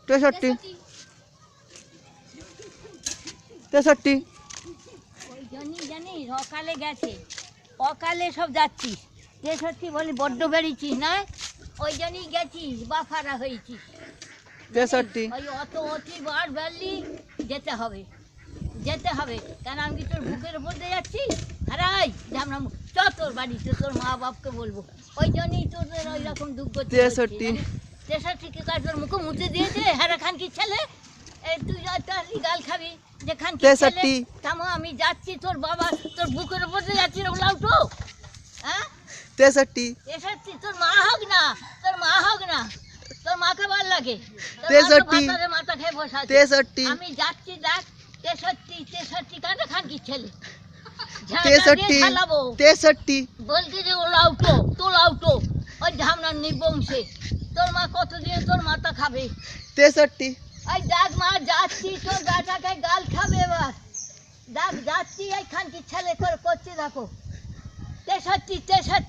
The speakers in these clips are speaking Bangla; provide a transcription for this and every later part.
63 63 ওই জন্যই জানিস অকালে গেছে, অকালে সব যাচ্ছিস। 63 বলি বড্ড বেরিয়েছিস না, ওই জন্যই গেছিস বাফারা হয়েছিস। 63 ওই অতি বার বেরলি যেতে হবে, যেতে হবে। কেন আমি তোর বুকের উপর দিয়ে যাচ্ছি, হারাই ঝামনা তোর বাড়িতে তোর মা বাপকে বলবো। ওই জন্যই তোদের ওই রকম দুঃখ। 63 63 কি কাজ তোর মুখে মুছে দিয়েছে হারা খান কি ছেলে? এই তুই গাল খাবি যে খান কি ছেলে? তামো আমি যাচ্ছি তোর বাবা তোর বুকের উপর দিয়ে যাচ্ছি লাউটো। হ্যাঁ 63 63 তোর মা হোক না, তোর মা হোক না, তোর মাকে ভাল লাগে। 63 মাথা খেয়ে বসে আছে। 63 আমি যাচ্ছি দেখ 63 কানে খান কি ছেলে? 63 বলছি যে ও লাউটো তো লাউটো ওই ঝামনার নিবংশে তোর মা কতদিন তোর মাথা খাবে? 63 এই দেখ মা যাচ্ছি তোর বেটাকে গাল খাবে এবার। দেখ যাচ্ছি এই খানকি ছেলে করে করছি দেখো। 63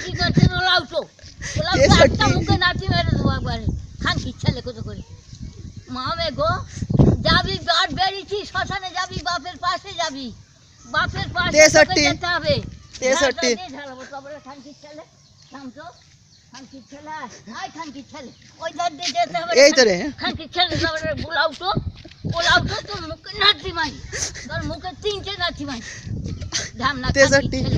কি করছে লাউটো? একটা মুখে নাচি মেরে দেবো একবারে খানকি ছেলে কত করে। মামে গো যাবি বাট বেরিয়েছি শ্মশানে যাবি, বাপের পাশে যাবি, বাপের পাশে যেতে হবে। 63 খানকি ছেলে থামতো, খানকি ছেলে আয় খানকি ছেলে ওই ধার দিয়ে যেতে হবে। এই তো রে খানকি ছেলে বুলাউটো ওলাউটো তোর মুখে নাচি মাই, তোর মুখে 3টে নাচি মাই ধামনা। 63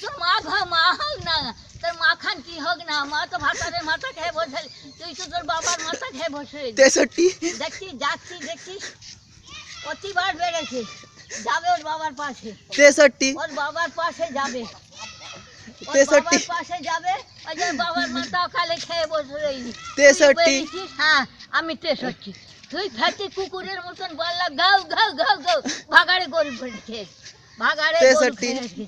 তোর মা মা হোক না, তোর মা খান কি হোক না, মা তো ভাতারে মাথা খেয়ে বসে, তুই তো তোর বাবার মাথা খেয়ে বসে। 63 দেখছিস যাচ্ছি দেখছিস প্রতিবার বেড়েছে, যাবে ওর বাবার পাশে, 63 ওর বাবার পাশে যাবে, 63 পাশে যাবে। ওই যে বাবার মাথা কালে খেয়ে বসে রইলি। 63 হ্যাঁ আমি 63। তুই ফেটি কুকুরের মতন বললা গাও গাও গাও গাও ভাগাড়ে গরু খেয়ে ভাগাড়ে 63